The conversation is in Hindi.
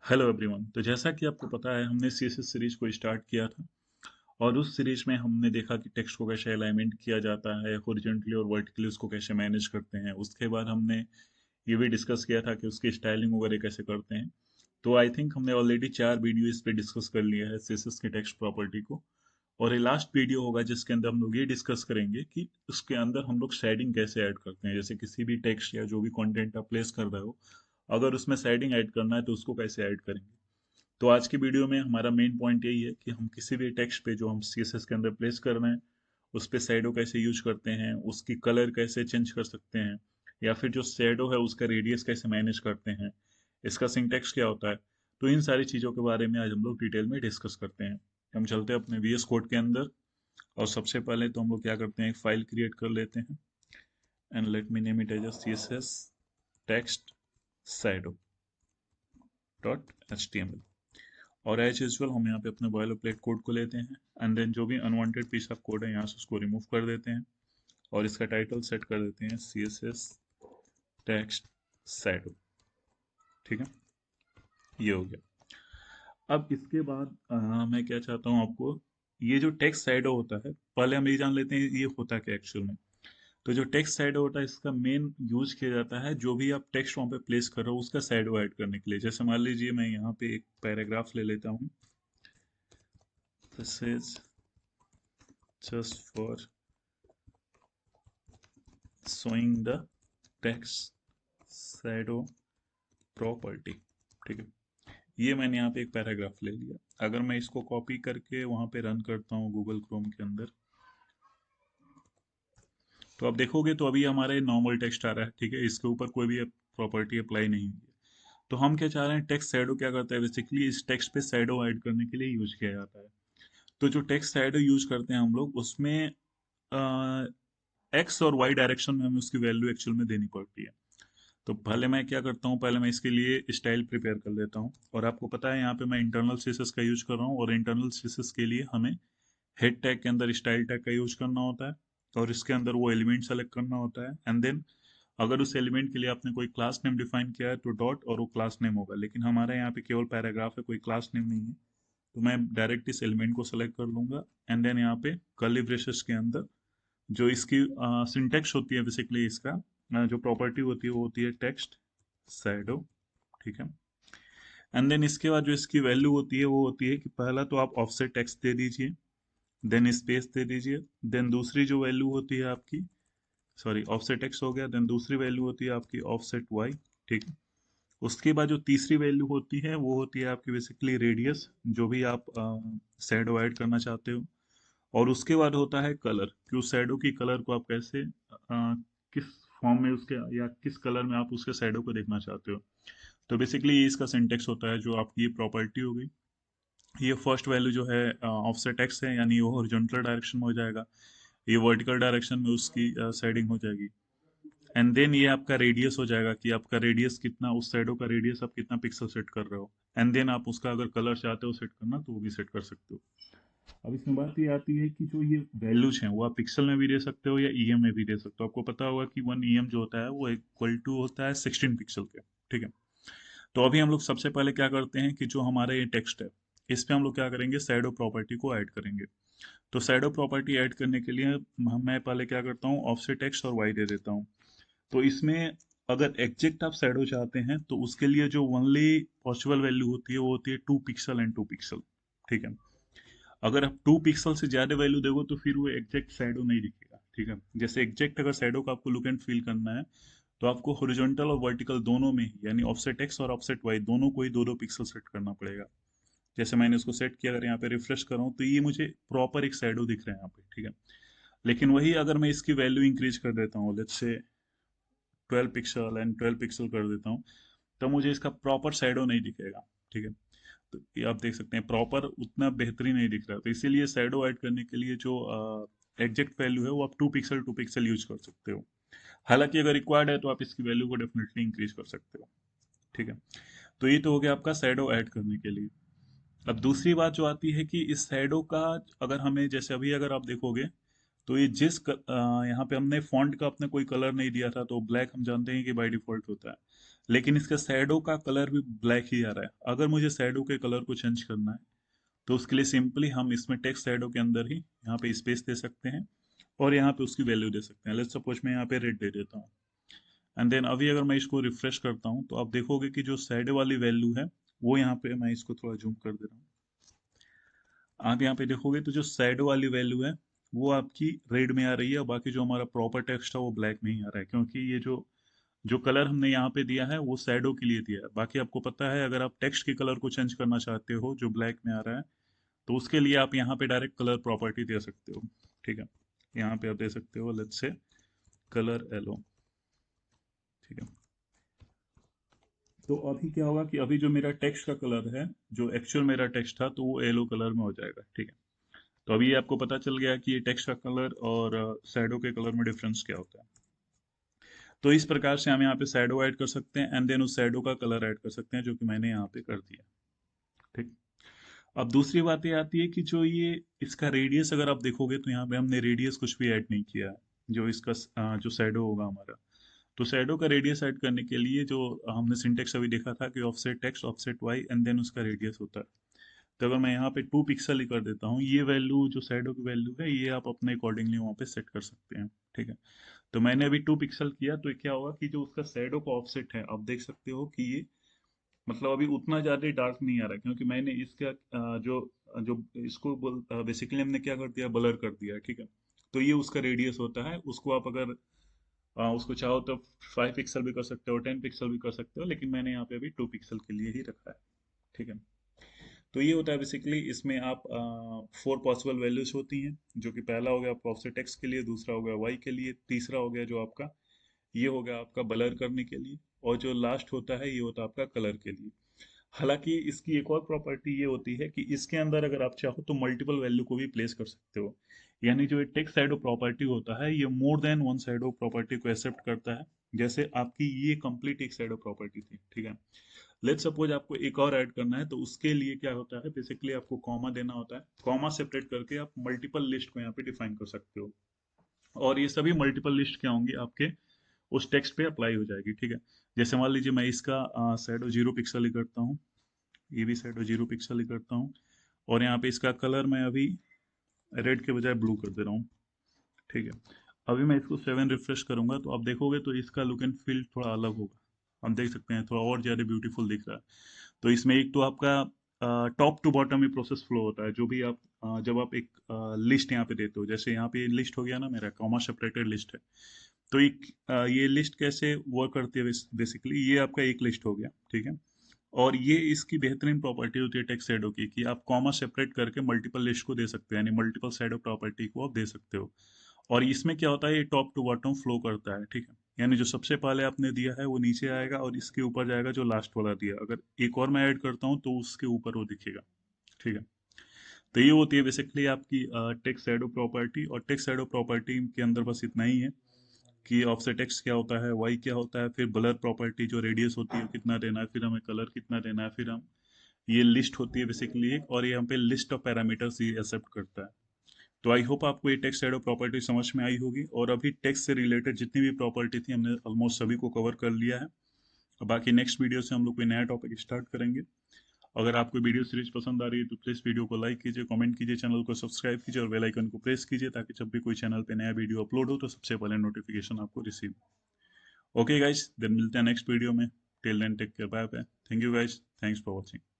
Hello everyone. तो जैसा कि आपको पता है हमने सीएसएस सीरीज को स्टार्ट किया था और उस सीरीज में हमने देखा कि टेक्स्ट को कैसे अलाइनमेंट किया जाता है, हॉरिजॉन्टली और वर्टिकली उसको कैसे मैनेज करते हैं। उसके बाद हमने ये भी डिस्कस किया था कि उसकी स्टाइलिंग वगैरह कैसे करते हैं। तो आई थिंक हमने ऑलरेडी 4 वीडियो इस पे डिस्कस कर लिया है सीएसएस की टेक्स्ट प्रॉपर्टी को। और ये लास्ट वीडियो होगा जिसके अंदर हम लोग ये डिस्कस करेंगे कि उसके अंदर हम लोग शेडिंग कैसे ऐड करते हैं। जैसे किसी भी टेक्स्ट या जो भी कंटेंट आप प्लेस कर रहे हो, अगर उसमें शेडिंग ऐड करना है तो उसको कैसे ऐड करेंगे। तो आज की वीडियो में हमारा मेन पॉइंट यही है कि हम किसी भी टेक्स्ट पे जो हम सीएसएस के अंदर प्लेस कर रहे हैं उस पे शैडो कैसे यूज करते हैं, उसकी कलर कैसे चेंज कर सकते हैं, या फिर जो शैडो है उसका रेडियस कैसे मैनेज करते हैं, इसका सिंटैक्स क्या होता है। तो इन सारी चीज़ों के बारे में आज हम लोग डिटेल में डिस्कस करते हैं। हम चलते हैं अपने वीएस कोड के अंदर और सबसे पहले तो हम लोग क्या करते हैं, एक फाइल क्रिएट कर लेते हैं and let me name it as C S S text shadow dot H T M L. और एज यूजल हम यहाँ पे अपने बॉयलरप्लेट कोड को लेते हैं एंड देन जो भी अनवांटेड पीस ऑफ कोड है यहाँ से उसको रिमूव कर देते हैं और इसका टाइटल सेट कर देते हैं C S S text shadow. ठीक है, ये हो गया। अब इसके बाद मैं क्या चाहता हूँ आपको, ये जो टेक्स्ट शैडो होता है पहले हम ये जान लेते हैं ये होता क्या एक्चुअल में। तो जो टेक्स्ट शैडो होता है इसका मेन यूज किया जाता है जो भी आप टेक्स्ट वहाँ पे प्लेस कर रहे हो उसका शैडो ऐड करने के लिए। जैसे मान लीजिए मैं यहाँ पे एक पैराग्राफ ले लेता हूँ, this is just for showing the text shadow property। ठीक है, ये मैंने यहाँ पे एक पैराग्राफ ले लिया। अगर मैं इसको कॉपी करके वहां पे रन करता हूँ गूगल क्रोम के अंदर, तो आप देखोगे तो अभी हमारा ये नॉर्मल टेक्स्ट आ रहा है। ठीक है, इसके ऊपर कोई भी प्रॉपर्टी अप्लाई नहीं हुई है। तो हम क्या चाह रहे हैं, टेक्स्ट शैडो क्या करता है, बेसिकली इस टेक्स्ट पे शैडो ऐड करने के लिए यूज किया जाता है। तो जो टेक्स्ट शैडो यूज करते हैं हम लोग उसमें एक्स और वाई डायरेक्शन में हमें उसकी वैल्यू एक्चुअल में देनी पड़ती है। तो पहले मैं क्या करता हूँ, पहले मैं इसके लिए स्टाइल प्रिपेयर कर लेता हूँ। और आपको पता है यहाँ पे मैं इंटरनल सीएसएस का यूज कर रहा हूँ और इंटरनल सीएसएस के लिए हमें हेड टैग के अंदर स्टाइल टैग का यूज करना होता है और इसके अंदर वो एलिमेंट सेलेक्ट करना होता है एंड देन अगर उस एलिमेंट के लिए आपने कोई क्लास नेम डिफाइन किया है तो डॉट और वो क्लास नेम होगा। लेकिन हमारे यहाँ पे केवल पैराग्राफ है, कोई क्लास नेम नहीं है। तो मैं डायरेक्ट इस एलिमेंट को सेलेक्ट कर लूंगा एंड देन यहाँ पे कर्ली ब्रेसेस के अंदर जो इसकी सिंटेक्स होती है, बेसिकली इसका जो प्रॉपर्टी होती है वो होती है टेक्स्ट शैडो। ठीक है, एंड देन इसके बाद जो इसकी वैल्यू होती है वो होती है कि पहला तो आप ऑफसेट टेक्स्ट दे दीजिए, देन स्पेस दे दीजिए, देन दूसरी जो वैल्यू होती है आपकी, सॉरी ऑफसेट एक्स हो गया, देन दूसरी वैल्यू होती है आपकी ऑफसेट वाई। ठीक है, उसके बाद जो तीसरी वैल्यू होती है वो होती है आपकी बेसिकली रेडियस, जो भी आप शैडो ऐड करना चाहते हो। और उसके बाद होता है कलर, कि उस शैडो की कलर को आप कैसे किस फॉर्म में उसके या किस कलर में आप उसके शैडो को देखना चाहते हो। तो बेसिकली ये इसका सिंटेक्स होता है। जो आपकी ये प्रॉपर्टी हो गई, ये फर्स्ट वैल्यू जो है ऑफसेट एक्स है, यानी वो हॉरिजॉन्टल डायरेक्शन में हो जाएगा, ये वर्टिकल डायरेक्शन में उसकी शेडिंग हो जाएगी। एंड देन ये आपका रेडियस हो जाएगा कि आपका रेडियस कितना, उस शैडो का रेडियस आप कितना पिक्सल सेट कर रहे हो। एंड देन आप उसका अगर कलर चाहते हो सेट करना तो वो भी सेट कर सकते हो। अब इसमें बात ये आती है कि जो ये वैल्यूज हैं वो आप पिक्सल में भी दे सकते हो या ईएम में भी दे सकते हो। आपको पता होगा कि 1 ईएम जो होता है वो इक्वल टू होता है 16 पिक्सल के। ठीक है, तो अभी हम लोग सबसे पहले क्या करते हैं कि जो हमारा ये टेक्स्ट है इस पे हम लोग क्या करेंगे, शैडो प्रॉपर्टी को ऐड करेंगे। तो शैडो प्रॉपर्टी ऐड करने के लिए मैं पहले क्या करता हूँ, ऑफसेट एक्स और वाई दे देता हूँ। तो इसमें अगर एग्जैक्ट आप शैडो चाहते हैं तो उसके लिए जो ओनली पॉसिबल वैल्यू होती है वो होती है 2 पिक्सल एंड 2 पिक्सल। ठीक है, अगर आप 2 पिक्सल से ज्यादा वैल्यू दोगे तो फिर वो एग्जैक्ट शैडो नहीं दिखेगा। ठीक है, जैसे एग्जैक्ट अगर शैडो का आपको लुक एंड फील करना है तो आपको हॉरिजॉन्टल और वर्टिकल दोनों में ही, यानी ऑफसेट एक्स और ऑफसेट वाई दोनों को ही 2-2 पिक्सल सेट करना पड़ेगा। जैसे मैंने उसको सेट किया, अगर यहाँ पे रिफ्रेश करूँ तो ये मुझे प्रॉपर एक शैडो दिख रहा है यहाँ पे। ठीक है, लेकिन वही अगर मैं इसकी वैल्यू इंक्रीज कर देता हूँ, let's say 12 pixel and 12 pixel कर देता हूँ, तो मुझे इसका प्रॉपर शैडो नहीं दिखेगा। ठीक है, तो ये आप देख सकते हैं प्रॉपर उतना बेहतरीन नहीं दिख रहा। तो इसीलिए शैडो ऐड करने के लिए जो एग्जैक्ट वैल्यू है वो आप 2 पिक्सल यूज कर सकते हो। हालांकि अगर रिक्वायर्ड है तो आप इसकी वैल्यू को डेफिनेटली इंक्रीज कर सकते हो। ठीक है, तो ये तो हो गया आपका शैडो ऐड करने के लिए। अब दूसरी बात जो आती है कि इस शैडो का अगर हमें, जैसे अभी अगर आप देखोगे तो ये यहाँ पे हमने फॉन्ट का अपने कोई कलर नहीं दिया था, तो ब्लैक हम जानते हैं कि बाय डिफॉल्ट होता है। लेकिन इसका शैडो का कलर भी ब्लैक ही आ रहा है। अगर मुझे शैडो के कलर को चेंज करना है तो उसके लिए सिंपली हम इसमें टेक्स्ट शैडो के अंदर ही यहाँ पे स्पेस दे सकते हैं और यहाँ पे उसकी वैल्यू दे सकते हैं। लेट्स सपोज मैं यहाँ पे रेड दे देता हूँ एंड देन अभी अगर मैं इसको रिफ्रेश करता हूँ तो आप देखोगे कि जो शैडो वाली वैल्यू है वो यहाँ पे, मैं इसको थोड़ा जूम कर दे रहा हूँ, आप यहाँ पे देखोगे तो जो शैडो वाली वैल्यू है वो आपकी रेड में आ रही है और बाकी जो हमारा प्रॉपर टेक्स्ट है वो ब्लैक में ही आ रहा है, क्योंकि ये जो जो कलर हमने यहाँ पे दिया है वो शैडो के लिए दिया है। बाकी आपको पता है अगर आप टेक्स्ट के कलर को चेंज करना चाहते हो जो ब्लैक में आ रहा है तो उसके लिए आप यहाँ पे डायरेक्ट कलर प्रॉपर्टी दे सकते हो। ठीक है, यहाँ पे आप दे सकते हो लेट्स से कलर येलो। ठीक है, तो अभी क्या होगा कि अभी जो मेरा टेक्स्ट का कलर है, जो एक्चुअल मेरा टेक्स्ट था, तो वो येलो कलर में हो जाएगा। ठीक है, तो अभी आपको पता चल गया कि ये टेक्स्ट का कलर और शैडो के कलर में डिफरेंस क्या होता है। तो इस प्रकार से हम यहाँ पे शैडो ऐड कर सकते हैं एंड देन उस शैडो का कलर ऐड कर सकते हैं, जो कि मैंने यहाँ पे कर दिया। ठीक, अब दूसरी बात ये आती है कि जो ये इसका रेडियस अगर आप देखोगे तो यहाँ पे हमने रेडियस कुछ भी ऐड नहीं किया है। जो इसका जो शैडो होगा हमारा, तो शैडो का रेडियस ऐड करने के लिए जो हमने सिंटेक्स अभी देखा था कि offset X offset Y and then उसका रेडियस होता है। तो अगर मैं यहाँ पे 2 पिक्सल ही कर देता हूँ, ये वैल्यू जो शैडो की वैल्यू है ये आप अपने अकॉर्डिंगली वहाँ पे सेट कर सकते हैं। ठीक है, तो मैंने अभी 2 पिक्सल किया तो क्या होगा कि जो उसका शैडो का ऑफसेट है आप देख सकते हो कि ये मतलब अभी उतना ज्यादा डार्क नहीं आ रहा, क्योंकि मैंने इसका जो जो इसको बेसिकली हमने क्या कर दिया, ब्लर कर दिया। ठीक है, तो ये उसका रेडियस होता है। उसको आप अगर उसको चाहो तो 5 पिक्सल भी कर सकते हो, 10 पिक्सल भी कर सकते हो, लेकिन मैंने यहाँ पे अभी 2 पिक्सल के लिए ही रखा है। ठीक है, तो ये होता है बेसिकली, इसमें आप 4 पॉसिबल वैल्यूज होती हैं, जो कि पहला हो गया आपका ऑफसेट एक्स के लिए, दूसरा हो गया वाई के लिए, तीसरा हो गया जो आपका ये हो गया आपका ब्लर करने के लिए, और जो लास्ट होता है ये होता है आपका कलर के लिए। हालांकि इसकी एक और प्रॉपर्टी ये होती है कि इसके अंदर अगर आप चाहो तो मल्टीपल वैल्यू को भी प्लेस कर सकते हो। यानी जो टेक्स्ट शैडो प्रॉपर्टी होता है ये more than one shadow property को एक्सेप्ट करता है। जैसे आपकी ये कंप्लीट एक शैडो प्रॉपर्टी थी। ठीक है, लेट्स सपोज आपको एक और ऐड करना है, तो उसके लिए क्या होता है, बेसिकली आपको कॉमा देना होता है। कॉमा सेपरेट करके आप मल्टीपल लिस्ट को यहाँ पे डिफाइन कर सकते हो, और ये सभी मल्टीपल लिस्ट क्या होंगी आपके उस टेक्स्ट पे अप्लाई हो जाएगी। ठीक है, जैसे मान लीजिए मैं इसका शैडो 0 पिक्सल ही करता हूँ, ये भी शैडो 0 पिक्सल ही करता हूँ, और यहाँ पे इसका कलर मैं अभी रेड के बजाय ब्लू कर दे रहा हूँ। ठीक है, अभी मैं इसको 7 रिफ्रेश करूंगा तो आप देखोगे तो इसका लुक एंड फील थोड़ा अलग होगा। हम देख सकते हैं थोड़ा और ज़्यादा ब्यूटीफुल दिख रहा है। तो इसमें एक तो आपका टॉप टू बॉटम में प्रोसेस फ्लो होता है। जो भी आप जब आप एक लिस्ट यहाँ पे देते हो, जैसे यहाँ पे लिस्ट हो गया ना, मेरा कॉमा सेपरेटेड लिस्ट है, तो एक ये लिस्ट कैसे वर्क करती है, बेसिकली ये आपका एक लिस्ट हो गया। ठीक है, और ये इसकी बेहतरीन प्रॉपर्टी होती है टेक्स्ट शैडो की कि आप कॉमा सेपरेट करके मल्टीपल लिस्ट को दे सकते हो, यानी मल्टीपल शैडो प्रॉपर्टी को आप दे सकते हो। और इसमें क्या होता है, ये टॉप टू बॉटम फ्लो करता है। ठीक है, यानी जो सबसे पहले आपने दिया है वो नीचे आएगा और इसके ऊपर जाएगा जो लास्ट वाला दिया, अगर एक और मैं ऐड करता हूँ तो उसके ऊपर वो दिखेगा। ठीक है, तो ये होती है बेसिकली आपकी टेक्स्ट शैडो प्रॉपर्टी। और टेक्स्ट शैडो प्रॉपर्टी के अंदर बस इतना ही है कि ऑफसेट एक्स क्या होता है, वाई क्या होता है, फिर ब्लर प्रॉपर्टी जो रेडियस होती है कितना देना है, फिर हमें कलर कितना देना है, फिर हम ये लिस्ट होती है बेसिकली एक, और ये यहाँ पे लिस्ट ऑफ पैरामीटर्स ये एक्सेप्ट करता है। तो आई होप आपको ये टेक्स्ट शैडो प्रॉपर्टी समझ में आई होगी, और अभी टेक्स्ट से रिलेटेड जितनी भी प्रॉपर्टी थी हमने ऑलमोस्ट सभी को कवर कर लिया है। और बाकी नेक्स्ट वीडियो से हम लोग कोई नया टॉपिक स्टार्ट करेंगे। अगर आपको वीडियो सीरीज पसंद आ रही है तो प्लीज़ वीडियो को लाइक कीजिए, कमेंट कीजिए, चैनल को सब्सक्राइब कीजिए और बेल आइकन को प्रेस कीजिए, ताकि जब भी कोई चैनल पे नया वीडियो अपलोड हो तो सबसे पहले नोटिफिकेशन आपको रिसीव। ओके गाइज, देन मिलते हैं नेक्स्ट वीडियो में। Till then take care, bye bye, thank you guys, thanks for watching.